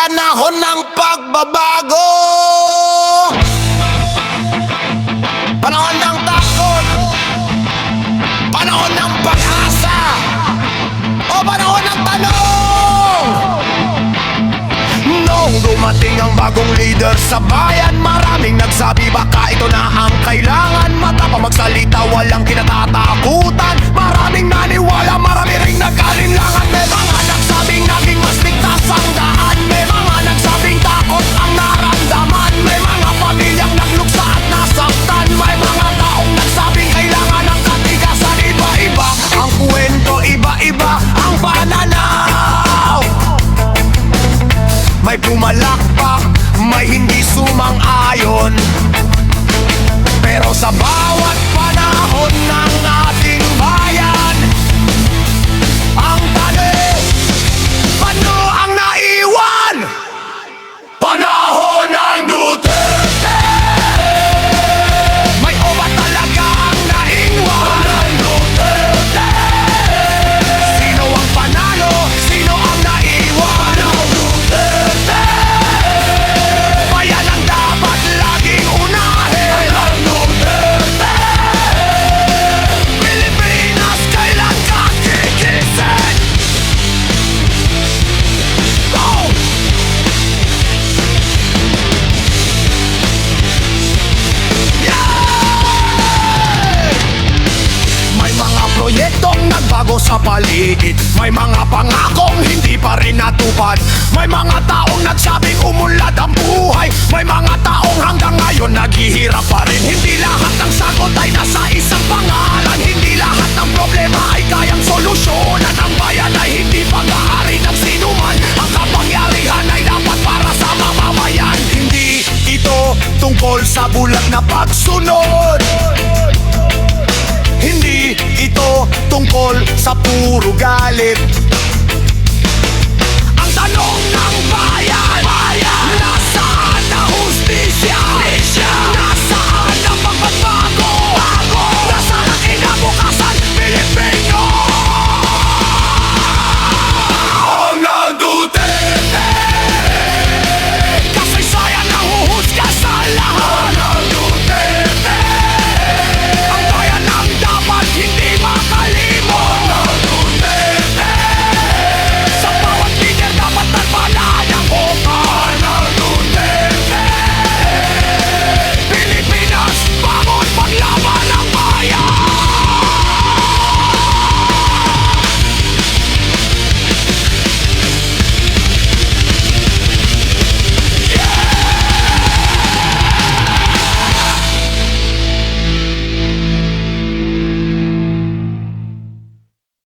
panahon ng pagbabago, panahon ng takot, panahon ng pag-asa, o panahon ng tanong. Noong dumating ang bagong leader sa bayan, maraming nagsabi baka ito na ang kailangan. Matapang magsalita, walang kinatatakutan. Maraming naniwala, marami ring nag-alinlangan. May mga nagsabing naging mas ligtas ang daan. May mga nagsabing takot ang naramdaman. May mga pamilyang nagluksa at nasaktan. May mga taong nagsabing kailangan ng katigasan. Iba-iba ang kwento, iba-iba ang pananaw. May pumalakpak, may hindi sumang-ayon. Pero sa bawat panahon ng ating bayan, ang tanong, paano ang naiwan? Panahon ng Duterte. May oba talaga ang naiwan ng Duterte. Sino ang panalo? Sino ang naiwan ng Duterte? Bayan ang dapat laging unahin ng Duterte. Pilipinas kailan kakikisin? Go! May mga proyektong nagbago sa paligid. May mga pangakong hindi pa rin natupad. May mga taong nagsabing umunlad ang buhay. May mga taong hanggang ngayon naghihirap pa rin. Hindi lahat ng sagot ay nasa isang pangalan. Hindi lahat ng problema ay kayang solusyonan. Ang bayan ay hindi pag-aari ng sinuman. Ang kapangyarihan ay dapat para sa mamamayan. Hindi ito tungkol sa bulag na pagsunod. Hindi ito tungkol sa puro galit.